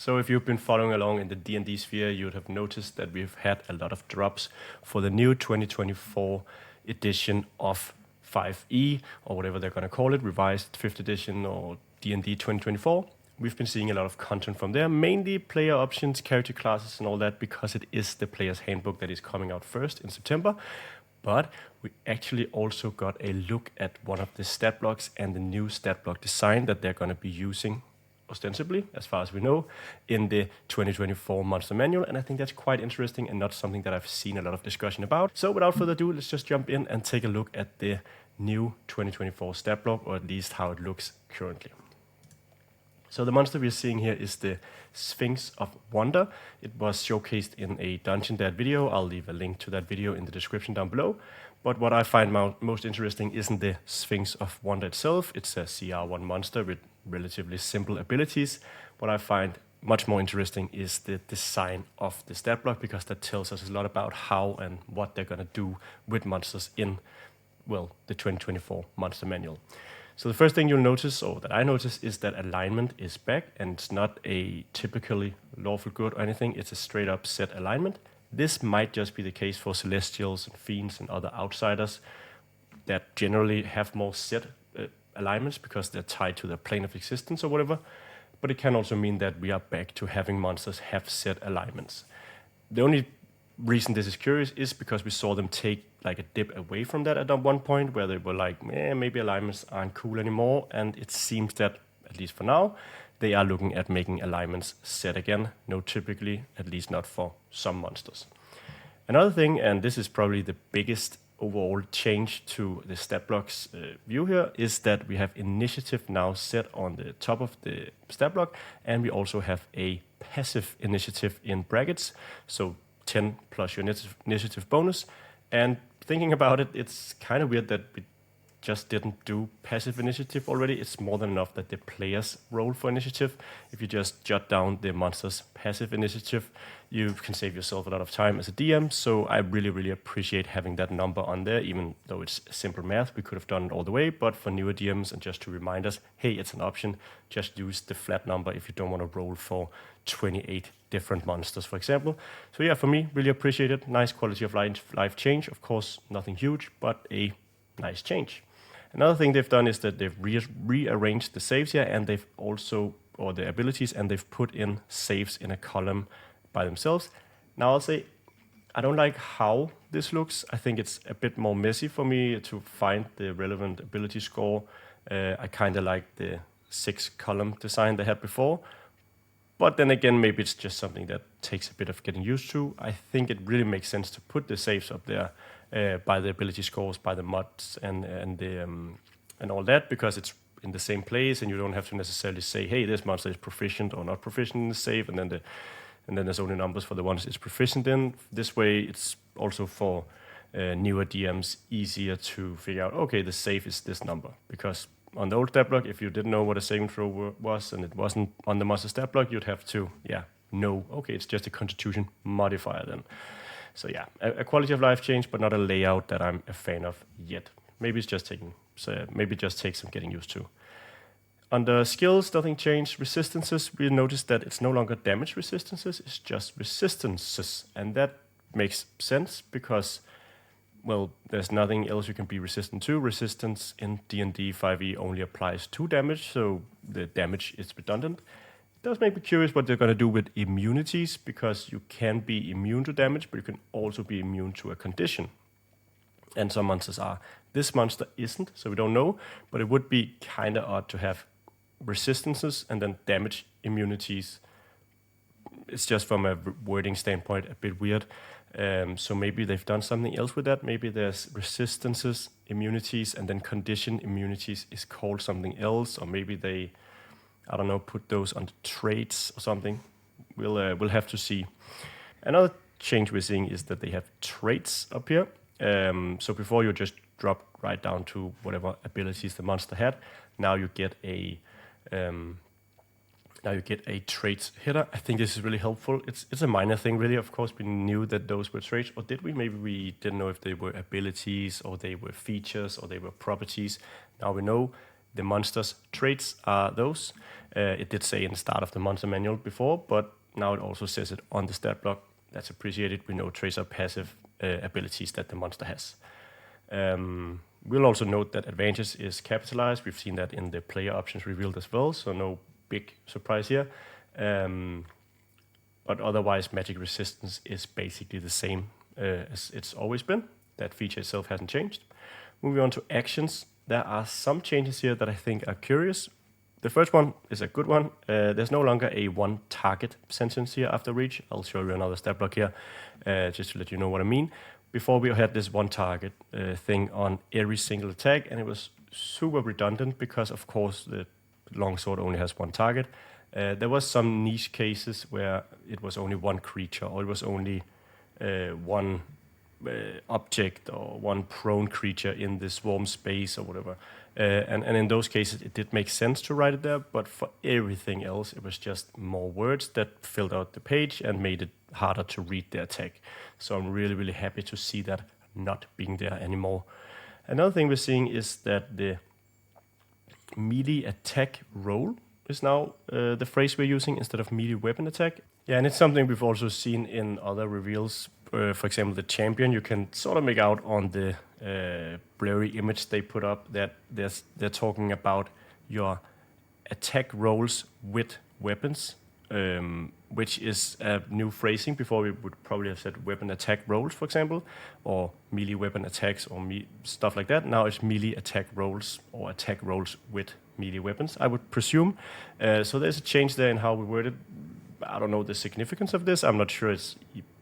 So if you've been following along in the D&D sphere, you'd have noticed that we've had a lot of drops for the new 2024 edition of 5e, or whatever they're going to call it, revised 5th edition or D&D 2024. We've been seeing a lot of content from there, mainly player options, character classes and all that, because it is the player's handbook that is coming out first in September. But we actually also got a look at one of the stat blocks and the new stat block design that they're going to be using ostensibly, as far as we know, in the 2024 Monster Manual. And I think that's quite interesting and not something that I've seen a lot of discussion about. So without further ado, let's just jump in and take a look at the new 2024 stat block, or at least how it looks currently. So the monster we're seeing here is the Sphinx of Wonder. It was showcased in a Dungeon Dad video. I'll leave a link to that video in the description down below. But what I find most interesting isn't the Sphinx of Wonder itself. It's a CR1 monster with relatively simple abilities. What I find much more interesting is the design of the stat block, because that tells us a lot about how and what they're going to do with monsters in, well, the 2024 Monster Manual. So the first thing you'll notice, or that I notice, is that alignment is back, and it's not a typically lawful good or anything. It's a straight up set alignment. This might just be the case for Celestials and Fiends and other outsiders that generally have more set alignments because they're tied to the plane of existence or whatever. But it can also mean that we are back to having monsters have set alignments. The only reason this is curious is because we saw them take like a dip away from that at one point, where they were like, maybe alignments aren't cool anymore. And it seems that, at least for now, they are looking at making alignments set again. No, typically, at least not for some monsters. Another thing, and this is probably the biggest overall change to the stat block's view here, is that we have initiative now set on the top of the stat block, and we also have a passive initiative in brackets. So 10 plus your initiative bonus. And thinking about it, it's kind of weird that we just didn't do passive initiative already. It's more than enough that the players roll for initiative. If you just jot down the monster's passive initiative, you can save yourself a lot of time as a DM. So I really, really appreciate having that number on there, even though it's simple math. We could have done it all the way, but for newer DMs and just to remind us, hey, it's an option. Just use the flat number if you don't want to roll for 28 different monsters, for example. So yeah, for me, really appreciate it. Nice quality of life change. Of course, nothing huge, but a nice change. Another thing they've done is that they've rearranged the saves here, and they've also, or the abilities, and they've put in saves in a column by themselves. Now I'll say, I don't like how this looks. I think it's a bit more messy for me to find the relevant ability score. I kind of like the 6-column design they had before. But then again, maybe it's just something that takes a bit of getting used to. I think it really makes sense to put the saves up there by the ability scores, by the mods and all that, because it's in the same place, and you don't have to necessarily say, hey, this monster is proficient or not proficient in the save, and then there's only numbers for the ones it's proficient in. This way, it's also for newer DMs easier to figure out, okay, the save is this number, because on the old stat block, if you didn't know what a saving throw was and it wasn't on the monster stat block, you'd have to, know, okay, it's just a constitution modifier then. So yeah, a quality of life change, but not a layout that I'm a fan of yet. Maybe it just takes some getting used to. Under skills, nothing changed. Resistances, we noticed that it's no longer damage resistances, it's just resistances. And that makes sense because, well, there's nothing else you can be resistant to. Resistance in D&D 5e only applies to damage, so the damage is redundant. It does make me curious what they're going to do with immunities, because you can be immune to damage, but you can also be immune to a condition. And some monsters are. This monster isn't, so we don't know, but it would be kind of odd to have resistances and then damage immunities. It's just from a wording standpoint a bit weird. So maybe they've done something else with that. Maybe there's resistances, immunities, and then condition immunities is called something else, or maybe they, I don't know, put those on the traits or something. We'll have to see. Another change we're seeing is that they have traits up here. So before you just drop right down to whatever abilities the monster had. Now you get a traits header. I think this is really helpful. It's a minor thing, really. Of course, we knew that those were traits, or did we? Maybe we didn't know if they were abilities, or they were features, or they were properties. Now we know the monsters traits are those. It did say in the start of the monster manual before, but now it also says it on the stat block. That's appreciated. We know traits are passive abilities that the monster has. We'll also note that advantage is capitalized. We've seen that in the player options revealed as well, so no big surprise here. But otherwise, magic resistance is basically the same as it's always been. That feature itself hasn't changed. Moving on to actions, there are some changes here that I think are curious. The first one is a good one. There's no longer a one target sentence here after reach. I'll show you another stat block here, just to let you know what I mean. Before we had this one target thing on every single attack, and it was super redundant because, of course, the longsword only has one target. There was some niche cases where it was only one creature, or it was only one object or one prone creature in the swarm space or whatever. And in those cases, it did make sense to write it there, but for everything else, it was just more words that filled out the page and made it harder to read the attack. So I'm really, really happy to see that not being there anymore. Another thing we're seeing is that the melee attack roll is now the phrase we're using instead of melee weapon attack. Yeah, and it's something we've also seen in other reveals. For example, the champion, you can sort of make out on the blurry image they put up that they're talking about your attack rolls with weapons, which is a new phrasing. Before we would probably have said weapon attack rolls, for example, or melee weapon attacks or stuff like that. Now it's melee attack rolls or attack rolls with melee weapons, I would presume. So there's a change there in how we word it. I don't know the significance of this. I'm not sure it's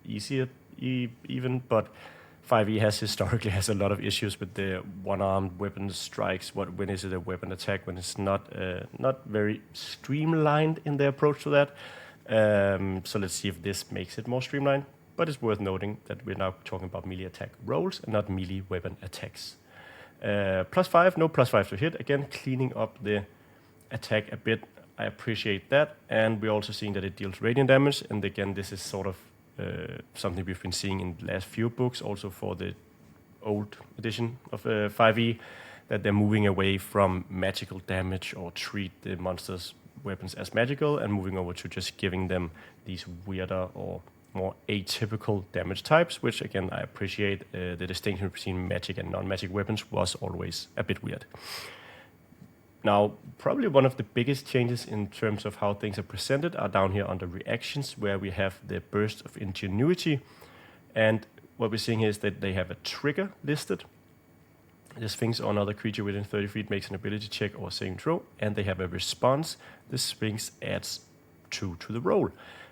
easier even, but 5e historically has a lot of issues with the one-armed weapon strikes. When is it a weapon attack? When it's not very streamlined in their approach to that. So let's see if this makes it more streamlined. But it's worth noting that we're now talking about melee attack rolls and not melee weapon attacks. +5, no +5 to hit. Again, cleaning up the attack a bit. I appreciate that. And we're also seeing that it deals radiant damage. And again, this is sort of something we've been seeing in the last few books, also for the old edition of 5e, that they're moving away from magical damage or treat the monsters' weapons as magical and moving over to just giving them these weirder or more atypical damage types, which again, I appreciate. The distinction between magic and non-magic weapons was always a bit weird. Now, probably one of the biggest changes in terms of how things are presented are down here under reactions, where we have the burst of ingenuity. And what we're seeing here is that they have a trigger listed. The Sphinx or another creature within 30 feet makes an ability check or saving throw, and they have a response. The Sphinx adds 2 to the roll.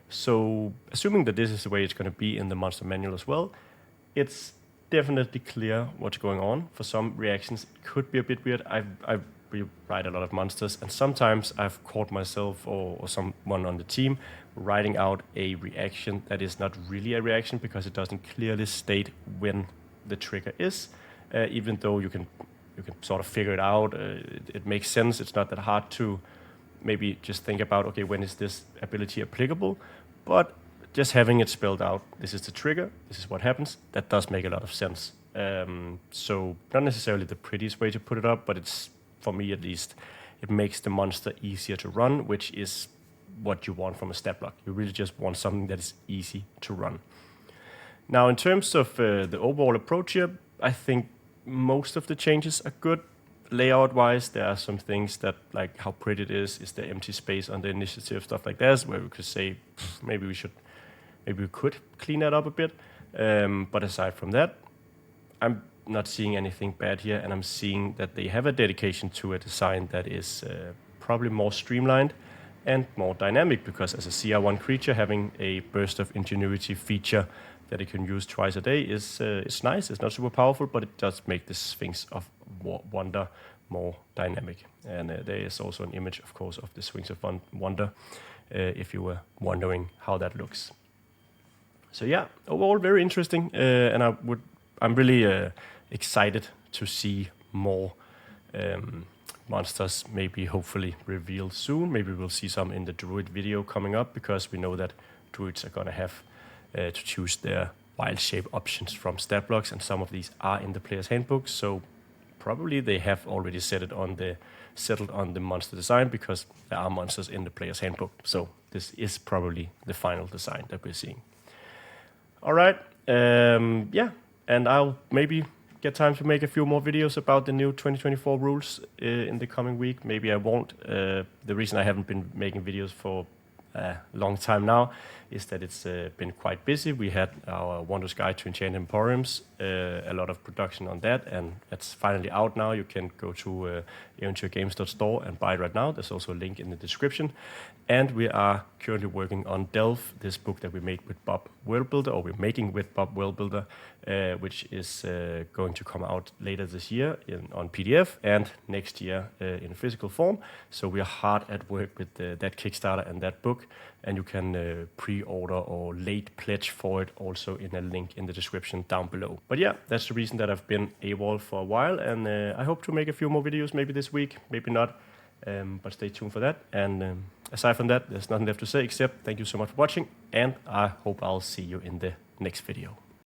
So, assuming that this is the way it's going to be in the monster manual as well, it's definitely clear what's going on. For some reactions, it could be a bit weird. We write a lot of monsters, and sometimes I've caught myself or someone on the team writing out a reaction that is not really a reaction because it doesn't clearly state when the trigger is, even though you can sort of figure it out. It makes sense. It's not that hard to maybe just think about, okay, when is this ability applicable? But just having it spelled out, this is the trigger, this is what happens, that does make a lot of sense. So not necessarily the prettiest way to put it up, but it's, for me at least, it makes the monster easier to run, which is what you want from a stat block. You really just want something that is easy to run. Now, in terms of the overall approach here, I think most of the changes are good. Layout-wise, there are some things that, like how pretty it is there empty space on the initiative, stuff like that, where we could say, maybe we could clean that up a bit. But aside from that, I'm not seeing anything bad here, and I'm seeing that they have a dedication to a design that is probably more streamlined and more dynamic, because as a CR1 creature, having a burst of ingenuity feature that it can use twice a day is nice. It's not super powerful, but it does make the Sphinx of Wonder more dynamic. And there is also an image, of course, of the Sphinx of Wonder, if you were wondering how that looks. So yeah, overall very interesting, and I'm really excited to see more monsters, maybe hopefully revealed soon. Maybe we'll see some in the Druid video coming up, because we know that Druids are going to have to choose their wild shape options from stat blocks, and some of these are in the player's handbook, so probably they have already settled on the monster design, because there are monsters in the player's handbook. So this is probably the final design that we're seeing. All right, yeah, and I'll maybe get time to make a few more videos about the new 2024 rules in the coming week. Maybe I won't. The reason I haven't been making videos for a long time now is that it's been quite busy. We had our Wondrous Guide to Enchanted Emporiums, a lot of production on that, and that's finally out now. You can go to eventyrgames.store and buy it right now. There's also a link in the description. And we are currently working on Delve, this book that we made with Bob Worldbuilder, or we're making with Bob Worldbuilder, which is going to come out later this year on PDF and next year in physical form. So we are hard at work with that Kickstarter and that book, and you can pre-order or late pledge for it also in a link in the description down below. But yeah, that's the reason that I've been AWOL for a while, and I hope to make a few more videos, maybe this week, maybe not. But stay tuned for that. And aside from that, there's nothing left to say except thank you so much for watching, and I hope I'll see you in the next video.